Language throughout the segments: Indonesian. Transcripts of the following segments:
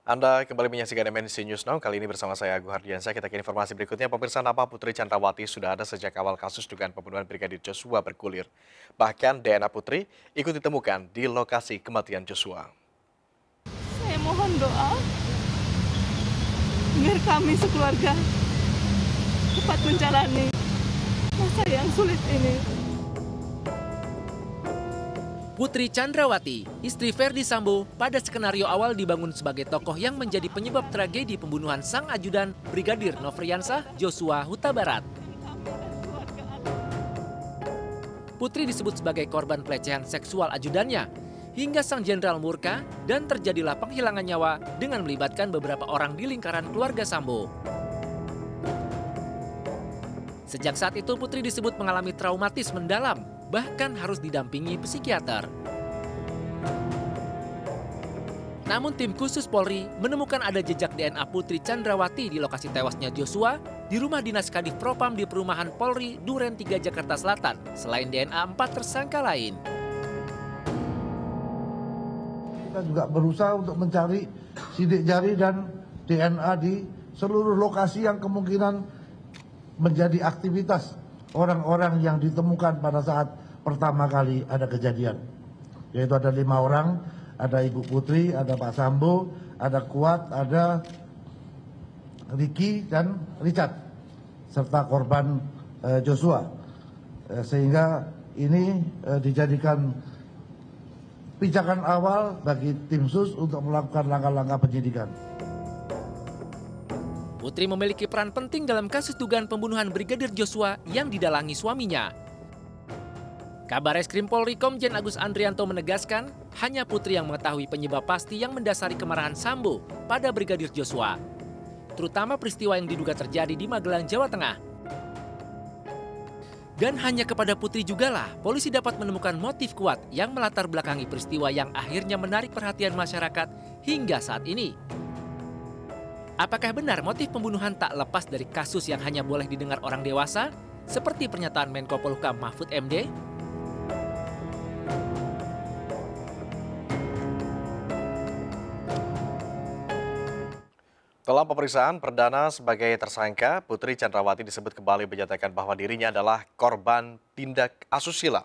Anda kembali menyaksikan MNC News Now, kali ini bersama saya Agus Hardiansyah. Kita ke informasi berikutnya. Pemirsa, nama Putri Chandrawati sudah ada sejak awal kasus dugaan pembunuhan Brigadir Joshua bergulir. Bahkan DNA Putri ikut ditemukan di lokasi kematian Joshua. Saya mohon doa biar kami sekeluarga cepat menjalani masa yang sulit ini. Putri Chandrawati, istri Ferdy Sambo, pada skenario awal dibangun sebagai tokoh yang menjadi penyebab tragedi pembunuhan sang ajudan Brigadir Nofriansah Joshua Huta Barat. Putri disebut sebagai korban pelecehan seksual ajudannya, hingga sang jenderal murka dan terjadilah penghilangan nyawa dengan melibatkan beberapa orang di lingkaran keluarga Sambo. Sejak saat itu Putri disebut mengalami traumatis mendalam, bahkan harus didampingi psikiater. Namun tim khusus Polri menemukan ada jejak DNA Putri Chandrawati di lokasi tewasnya Joshua di rumah dinas Kadif Propam di perumahan Polri Duren 3 Jakarta Selatan, selain DNA 4 tersangka lain. Kita juga berusaha untuk mencari sidik jari dan DNA di seluruh lokasi yang kemungkinan menjadi aktivitas orang-orang yang ditemukan pada saat pertama kali ada kejadian. Yaitu ada 5 orang, ada Ibu Putri, ada Pak Sambo, ada Kuat, ada Ricky dan Richard, serta korban Joshua. Sehingga ini dijadikan pijakan awal bagi tim sus untuk melakukan langkah-langkah penyidikan. Putri memiliki peran penting dalam kasus dugaan pembunuhan Brigadir Joshua yang didalangi suaminya. Kabar Reskrim Polri Komjen Agus Andrianto menegaskan, hanya Putri yang mengetahui penyebab pasti yang mendasari kemarahan Sambo pada Brigadir Joshua, terutama peristiwa yang diduga terjadi di Magelang, Jawa Tengah. Dan hanya kepada Putri jugalah polisi dapat menemukan motif kuat yang melatar belakangi peristiwa yang akhirnya menarik perhatian masyarakat hingga saat ini. Apakah benar motif pembunuhan tak lepas dari kasus yang hanya boleh didengar orang dewasa, seperti pernyataan Menko Polhukam Mahfud MD? Dalam pemeriksaan perdana sebagai tersangka, Putri Chandrawati disebut kembali menyatakan bahwa dirinya adalah korban tindak asusila.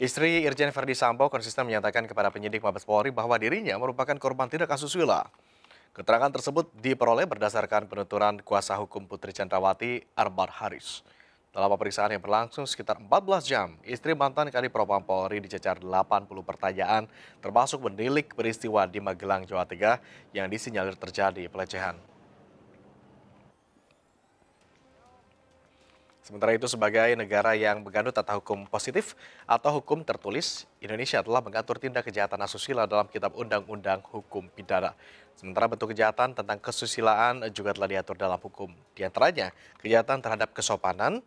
Istri Irjen Ferdy Sambo konsisten menyatakan kepada penyidik Mabes Polri bahwa dirinya merupakan korban tindak asusila. Keterangan tersebut diperoleh berdasarkan penuturan kuasa hukum Putri Chandrawati, Arbar Haris. Dalam pemeriksaan yang berlangsung sekitar 14 jam, istri mantan Kadif Propam Polri dicecar 80 pertanyaan, termasuk menilik peristiwa di Magelang, Jawa Tengah yang disinyalir terjadi pelecehan. Sementara itu, sebagai negara yang menganut tata hukum positif atau hukum tertulis, Indonesia telah mengatur tindak kejahatan asusila dalam Kitab Undang-Undang Hukum Pidana. Sementara bentuk kejahatan tentang kesusilaan juga telah diatur dalam hukum. Di antaranya, kejahatan terhadap kesopanan,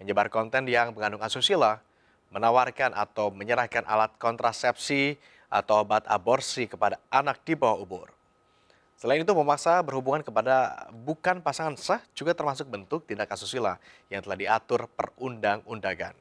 menyebar konten yang mengandung asusila, menawarkan atau menyerahkan alat kontrasepsi atau obat aborsi kepada anak di bawah umur. Selain itu, memaksa berhubungan kepada bukan pasangan sah juga termasuk bentuk tindak asusila yang telah diatur perundang-undangan.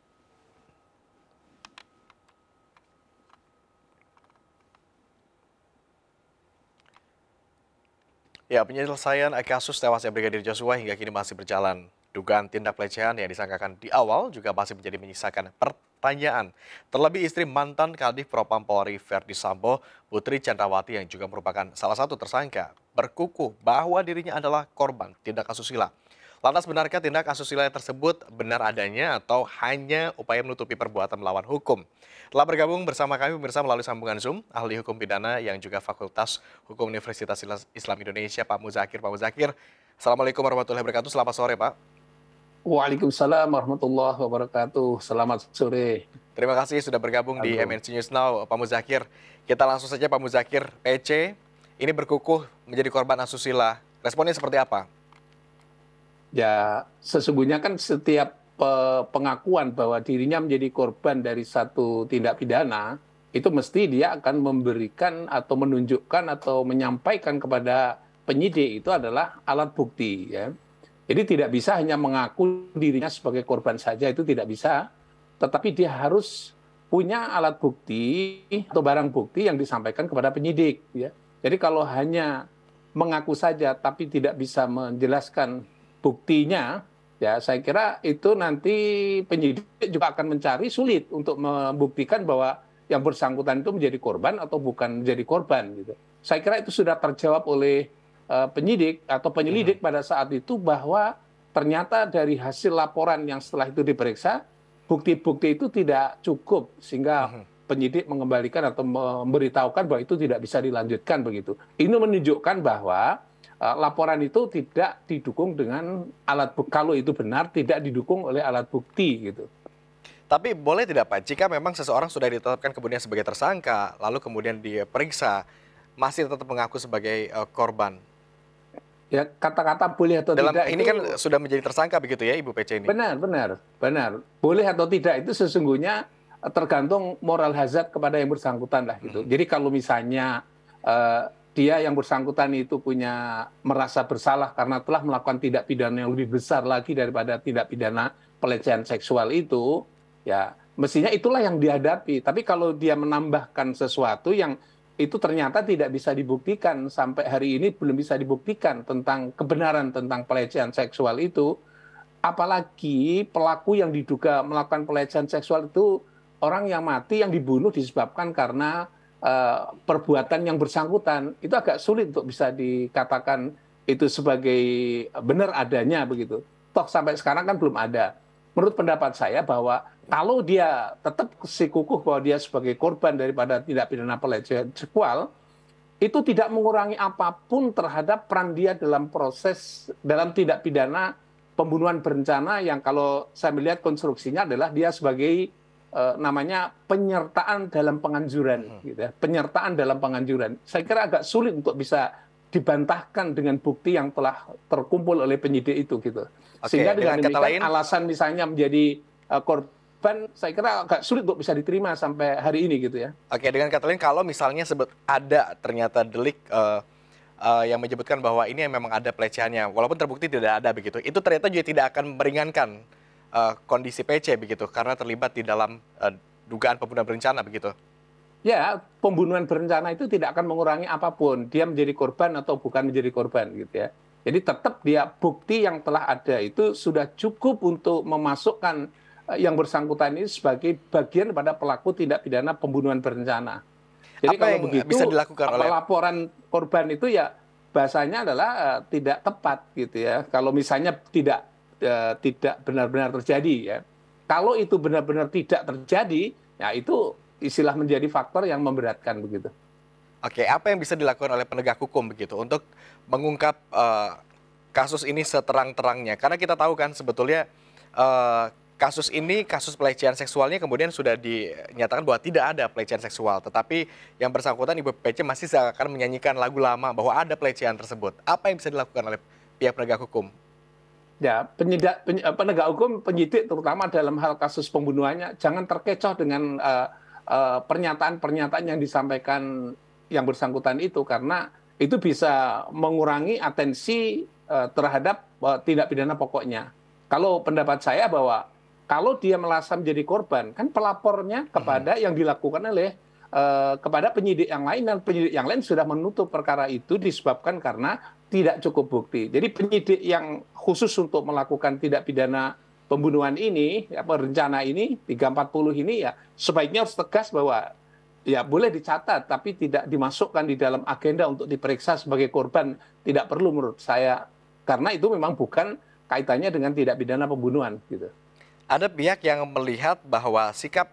Ya, penyelesaian kasus tewasnya Brigadir Joshua hingga kini masih berjalan. Dugaan tindak pelecehan yang disangkakan di awal juga masih menjadi menyisakan pertanyaan. Terlebih istri mantan Kadif Propam Polri Ferdy Sambo, Putri Chandrawati yang juga merupakan salah satu tersangka, berkukuh bahwa dirinya adalah korban tindak asusila. Lantas benarkah tindak asusila tersebut benar adanya atau hanya upaya menutupi perbuatan melawan hukum? Telah bergabung bersama kami pemirsa melalui sambungan Zoom, ahli hukum pidana yang juga Fakultas Hukum Universitas Islam Indonesia, Pak Muzakir. Pak Muzakir, Assalamualaikum warahmatullahi wabarakatuh. Selamat sore, Pak. Waalaikumsalam warahmatullahi wabarakatuh. Selamat sore. Terima kasih sudah bergabung di MNC News Now, Pak Muzakir. Kita langsung saja, Pak Muzakir. PC ini berkukuh menjadi korban asusila. Responnya seperti apa? Ya, sesungguhnya kan setiap pengakuan bahwa dirinya menjadi korban dari satu tindak pidana, itu mesti dia akan memberikan atau menunjukkan atau menyampaikan kepada penyidik itu adalah alat bukti, ya. Jadi tidak bisa hanya mengaku dirinya sebagai korban saja, itu tidak bisa. Tetapi dia harus punya alat bukti atau barang bukti yang disampaikan kepada penyidik. Ya. Jadi kalau hanya mengaku saja tapi tidak bisa menjelaskan buktinya, ya saya kira itu nanti penyidik juga akan mencari sulit untuk membuktikan bahwa yang bersangkutan itu menjadi korban atau bukan menjadi korban gitu. Saya kira itu sudah terjawab oleh penyidik atau penyelidik pada saat itu bahwa ternyata dari hasil laporan yang setelah itu diperiksa, bukti-bukti itu tidak cukup sehingga penyidik mengembalikan atau memberitahukan bahwa itu tidak bisa dilanjutkan begitu. Ini menunjukkan bahwa laporan itu tidak didukung dengan alat bukti. Kalau itu benar, tidak didukung oleh alat bukti gitu. Tapi boleh tidak Pak, jika memang seseorang sudah ditetapkan kemudian sebagai tersangka, lalu kemudian diperiksa, masih tetap mengaku sebagai korban? Ya kata-kata boleh atau tidak ini itu, kan sudah menjadi tersangka begitu ya Ibu PC ini? Benar. Boleh atau tidak itu sesungguhnya tergantung moral hazard kepada yang bersangkutan lah gitu. Jadi kalau misalnya dia yang bersangkutan itu merasa bersalah karena telah melakukan tindak pidana yang lebih besar lagi daripada tindak pidana pelecehan seksual itu, ya mestinya itulah yang dihadapi. Tapi kalau dia menambahkan sesuatu yang itu ternyata tidak bisa dibuktikan, sampai hari ini belum bisa dibuktikan tentang kebenaran tentang pelecehan seksual itu, apalagi pelaku yang diduga melakukan pelecehan seksual itu orang yang mati, yang dibunuh disebabkan karena perbuatan yang bersangkutan, itu agak sulit untuk bisa dikatakan itu sebagai benar adanya begitu. Toh sampai sekarang kan belum ada. Menurut pendapat saya bahwa kalau dia tetap sikukuh bahwa dia sebagai korban daripada tindak pidana pelecehan seksual, itu tidak mengurangi apapun terhadap peran dia dalam tindak pidana pembunuhan berencana yang kalau saya melihat konstruksinya adalah dia sebagai namanya penyertaan dalam penganjuran, gitu ya. Penyertaan dalam penganjuran. Saya kira agak sulit untuk bisa dibantahkan dengan bukti yang telah terkumpul oleh penyidik itu, gitu. Sehingga dengan demikian alasan misalnya menjadi korban, saya kira agak sulit untuk bisa diterima sampai hari ini, gitu ya. Oke, dengan kata lain, kalau misalnya ada ternyata delik yang menyebutkan bahwa ini memang ada pelecehannya, walaupun terbukti tidak ada begitu, itu ternyata juga tidak akan meringankan kondisi PC begitu, karena terlibat di dalam dugaan pembunuhan berencana begitu. Ya, pembunuhan berencana itu tidak akan mengurangi apapun, dia menjadi korban atau bukan menjadi korban gitu ya. Jadi tetap dia bukti yang telah ada itu sudah cukup untuk memasukkan yang bersangkutan ini sebagai bagian pada pelaku tindak pidana pembunuhan berencana. Jadi apa kalau yang begitu bisa dilakukan oleh laporan korban itu ya bahasanya adalah tidak tepat gitu ya. Kalau misalnya tidak benar-benar terjadi ya. Kalau itu benar-benar tidak terjadi, ya itu istilah menjadi faktor yang memberatkan begitu. Oke, apa yang bisa dilakukan oleh penegak hukum begitu untuk mengungkap kasus ini seterang-terangnya? Karena kita tahu kan sebetulnya kasus ini, kasus pelecehan seksualnya kemudian sudah dinyatakan bahwa tidak ada pelecehan seksual. Tetapi yang bersangkutan Ibu PC masih akan menyanyikan lagu lama bahwa ada pelecehan tersebut. Apa yang bisa dilakukan oleh pihak penegak hukum? Ya, penegak hukum, penyidik terutama dalam hal kasus pembunuhannya, jangan terkecoh dengan pernyataan-pernyataan yang disampaikan yang bersangkutan itu, karena itu bisa mengurangi atensi terhadap tindak pidana pokoknya. Kalau pendapat saya bahwa kalau dia merasa menjadi korban, kan pelapornya kepada yang dilakukan oleh kepada penyidik yang lain, dan penyidik yang lain sudah menutup perkara itu disebabkan karena tidak cukup bukti. Jadi penyidik yang khusus untuk melakukan tindak pidana pembunuhan ini, rencana ini, 340 ini ya sebaiknya harus tegas bahwa ya boleh dicatat tapi tidak dimasukkan di dalam agenda untuk diperiksa sebagai korban. Tidak perlu menurut saya, karena itu memang bukan kaitannya dengan tindak pidana pembunuhan gitu. Ada pihak yang melihat bahwa sikap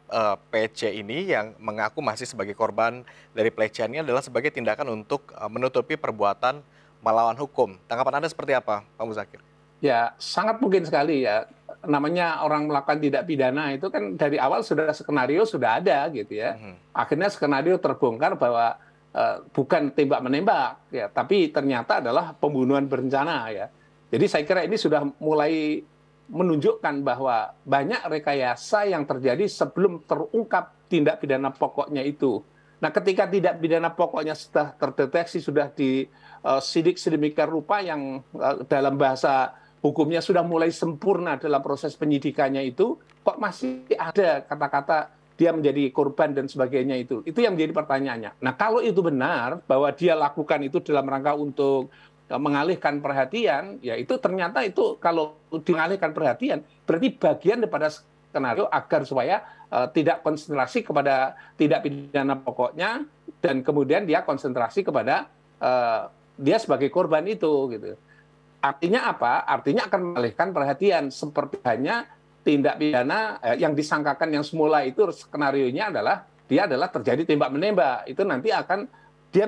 PC ini yang mengaku masih sebagai korban dari pelecehan ini adalah sebagai tindakan untuk menutupi perbuatan melawan hukum. Tanggapan Anda seperti apa, Pak Muzakir? Ya, sangat mungkin sekali ya. Namanya orang melakukan tindak pidana itu kan dari awal skenario sudah ada gitu ya. Akhirnya skenario terbongkar bahwa bukan tembak-menembak ya, tapi ternyata adalah pembunuhan berencana ya. Jadi saya kira ini sudah mulai menunjukkan bahwa banyak rekayasa yang terjadi sebelum terungkap tindak pidana pokoknya itu. Nah, ketika tindak pidana pokoknya sudah terdeteksi, sudah disidik sedemikian rupa yang dalam bahasa hukumnya sudah mulai sempurna dalam proses penyidikannya itu, kok masih ada kata-kata dia menjadi korban dan sebagainya itu yang menjadi pertanyaannya. Nah, kalau itu benar bahwa dia lakukan itu dalam rangka untuk mengalihkan perhatian, ya itu ternyata itu kalau mengalihkan perhatian berarti bagian daripada skenario agar supaya tidak konsentrasi kepada tindak pidana pokoknya dan kemudian dia konsentrasi kepada dia sebagai korban itu gitu. Artinya apa? Artinya akan mengalihkan perhatian seperti hanya tindak pidana yang disangkakan yang semula itu skenarionya adalah dia adalah terjadi tembak menembak. Itu nanti akan dia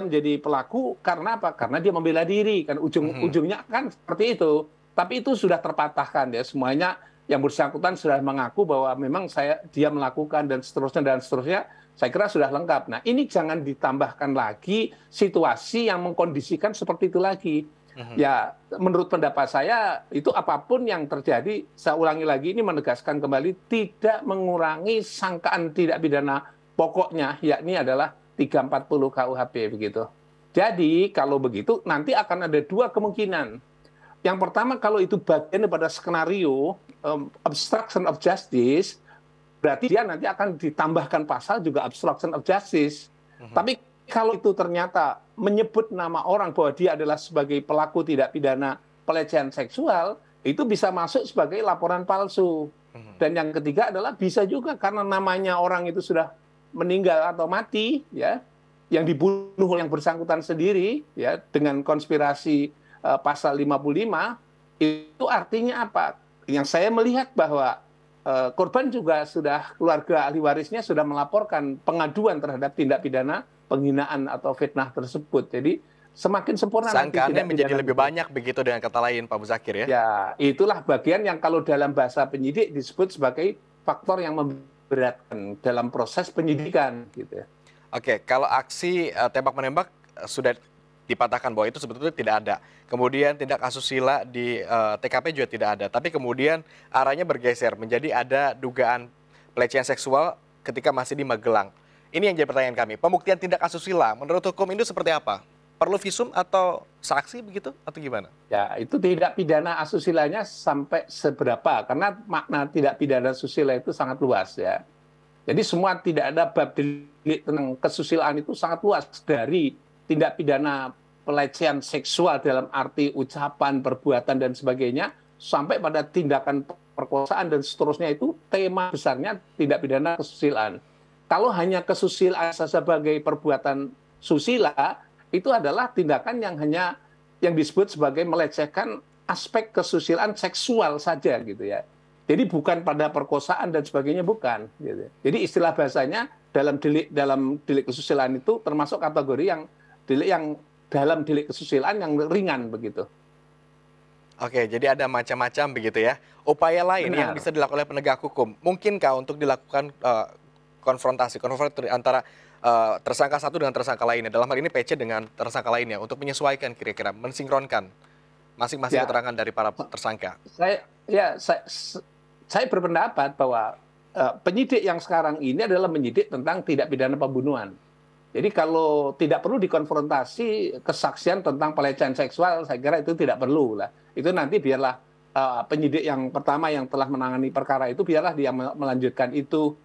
menjadi pelaku karena apa? Karena dia membela diri kan ujungnya kan seperti itu. Tapi itu sudah terpatahkan ya, semuanya yang bersangkutan sudah mengaku bahwa memang dia melakukan dan seterusnya. Saya kira sudah lengkap. Nah, ini jangan ditambahkan lagi situasi yang mengkondisikan seperti itu lagi. Ya, menurut pendapat saya, itu apapun yang terjadi, saya ulangi lagi, ini menegaskan kembali, tidak mengurangi sangkaan tindak pidana pokoknya, yakni adalah 340 KUHP, begitu. Jadi, kalau begitu, nanti akan ada dua kemungkinan. Yang pertama, kalau itu bagian daripada skenario obstruction of justice, berarti dia nanti akan ditambahkan pasal juga obstruction of justice. Tapi kalau itu ternyata menyebut nama orang bahwa dia adalah sebagai pelaku tindak pidana pelecehan seksual, itu bisa masuk sebagai laporan palsu. Dan yang ketiga adalah bisa juga karena namanya orang itu sudah meninggal atau mati, ya, yang dibunuh yang bersangkutan sendiri, ya, dengan konspirasi pasal 55, itu artinya apa? Yang saya melihat bahwa korban juga sudah, keluarga ahli warisnya sudah melaporkan pengaduan terhadap tindak pidana penghinaan atau fitnah tersebut. Jadi semakin sempurna sangkaannya menjadi lebih banyak begitu dengan kata lain Pak Muzakir ya. Ya, itulah bagian yang kalau dalam bahasa penyidik disebut sebagai faktor yang memberatkan dalam proses penyidikan gitu ya. Oke, kalau aksi tembak menembak sudah dipatahkan bahwa itu sebetulnya tidak ada. Kemudian tindak asusila di TKP juga tidak ada. Tapi kemudian arahnya bergeser menjadi ada dugaan pelecehan seksual ketika masih di Magelang. Ini yang jadi pertanyaan kami. Pembuktian tindak asusila menurut hukum itu seperti apa? Perlu visum atau saksi begitu atau gimana? Ya, itu tidak pidana asusilanya sampai seberapa? Karena makna tidak pidana asusila itu sangat luas ya. Jadi semua tidak ada bab delik tentang kesusilaan itu sangat luas, dari tindak pidana pelecehan seksual dalam arti ucapan, perbuatan dan sebagainya sampai pada tindakan perkosaan dan seterusnya, itu tema besarnya tindak pidana kesusilaan. Kalau hanya kesusilaan sebagai perbuatan susila, itu adalah tindakan yang hanya yang disebut sebagai melecehkan aspek kesusilaan seksual saja gitu ya. Jadi bukan pada perkosaan dan sebagainya, bukan. Gitu. Jadi istilah bahasanya dalam delik kesusilaan itu termasuk kategori yang dalam delik kesusilaan yang ringan begitu. Oke, jadi ada macam-macam begitu ya. Upaya lain yang bisa dilakukan oleh penegak hukum, mungkinkah untuk dilakukan konfrontasi antara tersangka satu dengan tersangka lainnya, dalam hal ini PC dengan tersangka lainnya, untuk menyesuaikan kira-kira, mensinkronkan masing-masing keterangan dari para tersangka? Saya berpendapat bahwa penyidik yang sekarang ini adalah menyidik tentang tindak pidana pembunuhan. Jadi kalau tidak perlu dikonfrontasi kesaksian tentang pelecehan seksual, saya kira itu tidak perlu lah. Itu nanti biarlah penyidik yang pertama yang telah menangani perkara itu biarlah dia melanjutkan itu.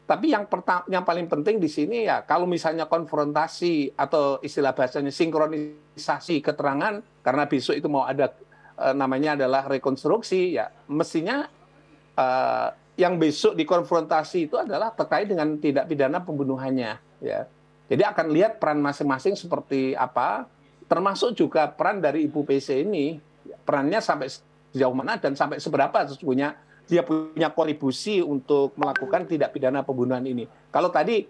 Tapi yang paling penting di sini ya, kalau misalnya konfrontasi atau istilah bahasanya sinkronisasi keterangan, karena besok itu mau ada namanya adalah rekonstruksi, ya mestinya yang besok dikonfrontasi itu adalah terkait dengan tindak pidana pembunuhannya. Ya. Jadi akan lihat peran masing-masing seperti apa, termasuk juga peran dari Ibu PC ini, perannya sampai sejauh mana dan sampai seberapa sesungguhnya dia punya kontribusi untuk melakukan tindak pidana pembunuhan ini. Kalau tadi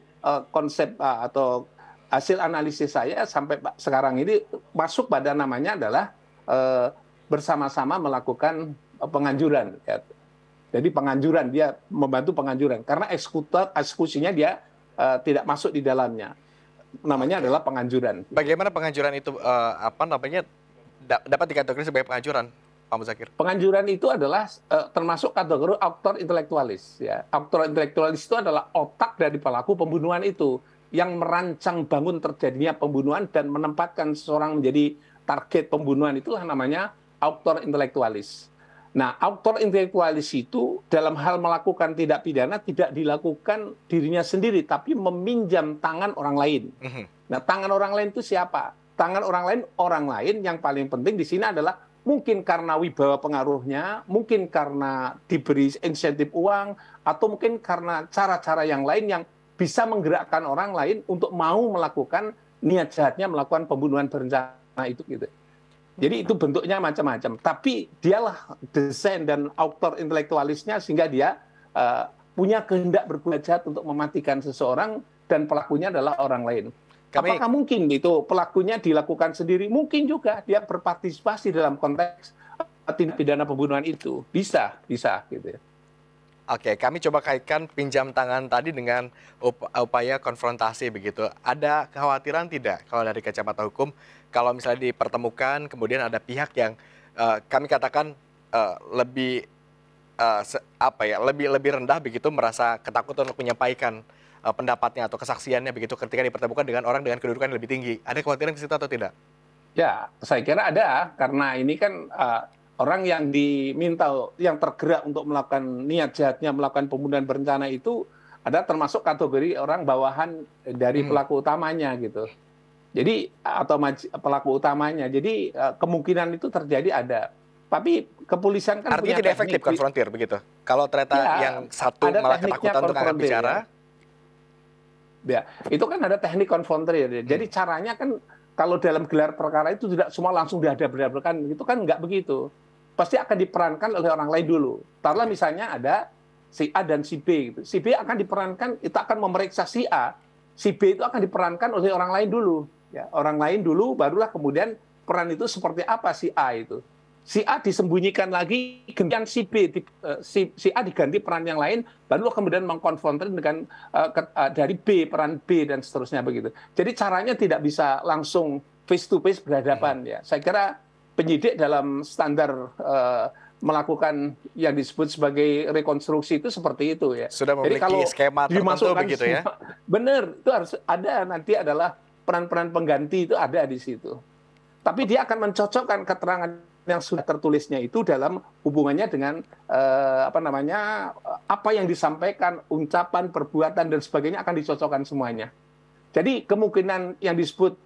konsep atau hasil analisis saya sampai sekarang ini masuk pada namanya adalah bersama-sama melakukan penganjuran. Ya. Jadi penganjuran, dia membantu penganjuran. Karena eksekusinya dia tidak masuk di dalamnya. Namanya adalah penganjuran. Bagaimana penganjuran itu dapat dikategorikan sebagai penganjuran? Pak Muzakir. Penganjuran itu adalah termasuk kategori aktor intelektualis. Ya. Aktor intelektualis itu adalah otak dari pelaku pembunuhan itu yang merancang bangun terjadinya pembunuhan dan menempatkan seseorang menjadi target pembunuhan, itulah namanya aktor intelektualis. Nah, autor intelektualis itu dalam hal melakukan tindak pidana tidak dilakukan dirinya sendiri, tapi meminjam tangan orang lain. Nah, tangan orang lain itu siapa? Tangan orang lain yang paling penting di sini adalah mungkin karena wibawa pengaruhnya, mungkin karena diberi insentif uang, atau mungkin karena cara-cara yang lain yang bisa menggerakkan orang lain untuk mau melakukan niat jahatnya, melakukan pembunuhan berencana itu gitu. Jadi itu bentuknya macam-macam. Tapi dialah desain dan autor intelektualisnya sehingga dia punya kehendak berbuat jahat untuk mematikan seseorang dan pelakunya adalah orang lain. Apakah mungkin itu pelakunya dilakukan sendiri? Mungkin juga dia berpartisipasi dalam konteks tindak pidana pembunuhan itu. Bisa gitu ya. Oke, kami coba kaitkan pinjam tangan tadi dengan upaya konfrontasi begitu. Ada kekhawatiran tidak kalau dari kacamata hukum kalau misalnya dipertemukan kemudian ada pihak yang kami katakan lebih lebih rendah begitu, merasa ketakutan untuk menyampaikan pendapatnya atau kesaksiannya begitu ketika dipertemukan dengan orang dengan kedudukan yang lebih tinggi. Ada kekhawatiran ke situ atau tidak? Ya, saya kira ada, karena ini kan orang yang diminta, yang tergerak untuk melakukan niat jahatnya, melakukan pembunuhan berencana itu ada termasuk kategori orang bawahan dari pelaku utamanya gitu. Jadi atau pelaku utamanya. Jadi kemungkinan itu terjadi ada. Tapi kepolisian kan artinya punya tidak efektif konfrontir begitu. Kalau ternyata yang satu malah ketakutan untuk angkat bicara. Ya, itu kan ada teknik konfrontir. Jadi caranya kan kalau dalam gelar perkara itu tidak semua langsung dihadap-hadapkan, itu kan nggak begitu. Pasti akan diperankan oleh orang lain dulu. Taruhlah misalnya ada si A dan si B. Gitu. Si B akan diperankan, itu akan memeriksa si A. Si B itu akan diperankan oleh orang lain dulu. Ya, orang lain dulu, barulah kemudian peran itu seperti apa si A itu. Si A disembunyikan lagi, gantian si B, si A diganti peran yang lain, baru kemudian mengkonfrontir dengan dari B, peran B, dan seterusnya begitu. Jadi caranya tidak bisa langsung face to face berhadapan. Ya. Saya kira penyidik dalam standar melakukan yang disebut sebagai rekonstruksi itu seperti itu ya. Sudah memiliki jadi kalau skema tertentu begitu ya? Benar, itu harus ada, nanti adalah peran-peran pengganti itu ada di situ. Tapi dia akan mencocokkan keterangan yang sudah tertulisnya itu dalam hubungannya dengan apa yang disampaikan, ucapan, perbuatan dan sebagainya akan dicocokkan semuanya. Jadi kemungkinan yang disebut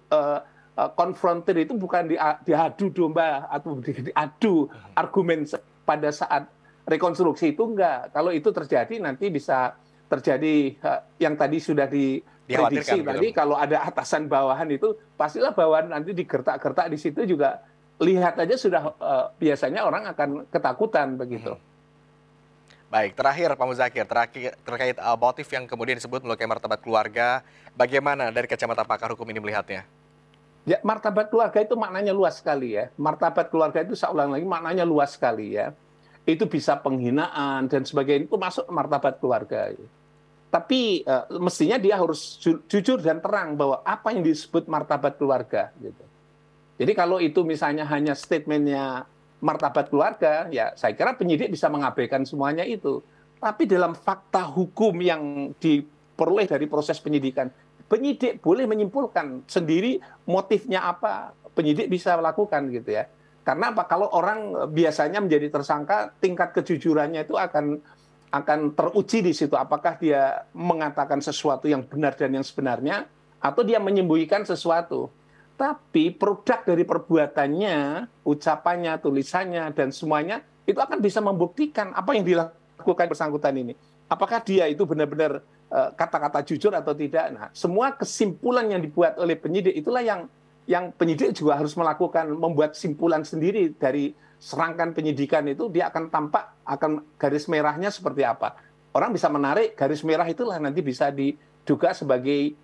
konfrontir itu bukan diadu domba atau diadu argumen pada saat rekonstruksi itu enggak. Kalau itu terjadi nanti bisa terjadi yang tadi sudah diprediksi tadi, kalau ada atasan bawahan itu pastilah bawahan nanti digertak-gertak di situ juga. Lihat aja sudah biasanya orang akan ketakutan begitu. Baik, terakhir Pak Muzakir, terkait motif yang kemudian disebut melukai martabat keluarga, bagaimana dari kacamata pakar hukum ini melihatnya? Ya, martabat keluarga itu maknanya luas sekali ya. Martabat keluarga itu saya ulang lagi maknanya luas sekali ya. Itu bisa penghinaan dan sebagainya, itu masuk martabat keluarga. Tapi mestinya dia harus jujur dan terang bahwa apa yang disebut martabat keluarga gitu. Jadi kalau itu misalnya hanya statementnya martabat keluarga, ya saya kira penyidik bisa mengabaikan semuanya itu. Tapi dalam fakta hukum yang diperoleh dari proses penyidikan, penyidik boleh menyimpulkan sendiri motifnya apa, penyidik bisa lakukan gitu ya. Karena apa? Kalau orang biasanya menjadi tersangka, tingkat kejujurannya itu akan teruji di situ. Apakah dia mengatakan sesuatu yang benar dan yang sebenarnya, atau dia menyembunyikan sesuatu. Tapi produk dari perbuatannya, ucapannya, tulisannya, dan semuanya, itu akan bisa membuktikan apa yang dilakukan bersangkutan ini. Apakah dia itu benar-benar kata-kata jujur atau tidak. Nah, semua kesimpulan yang dibuat oleh penyidik, itulah yang penyidik juga harus melakukan, membuat simpulan sendiri dari serangkaian penyidikan itu, dia akan tampak, akan garis merahnya seperti apa. Orang bisa menarik, garis merah itulah nanti bisa diduga sebagai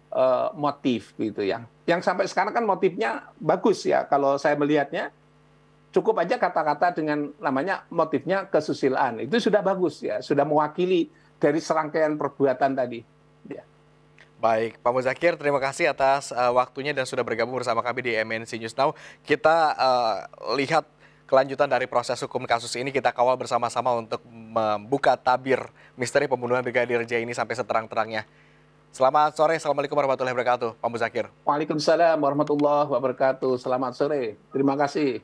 motif gitu ya. Yang sampai sekarang kan motifnya bagus ya, kalau saya melihatnya cukup aja kata-kata dengan namanya motifnya kesusilaan, itu sudah bagus ya, sudah mewakili dari serangkaian perbuatan tadi. Ya. Baik, Pak Muzakir, terima kasih atas waktunya dan sudah bergabung bersama kami di MNC News Now. Kita lihat kelanjutan dari proses hukum kasus ini, kita kawal bersama-sama untuk membuka tabir misteri pembunuhan Brigadir J ini sampai seterang-terangnya. Selamat sore, Assalamualaikum warahmatullahi wabarakatuh, Pak Muzakir. Waalaikumsalam warahmatullahi wabarakatuh, selamat sore, terima kasih.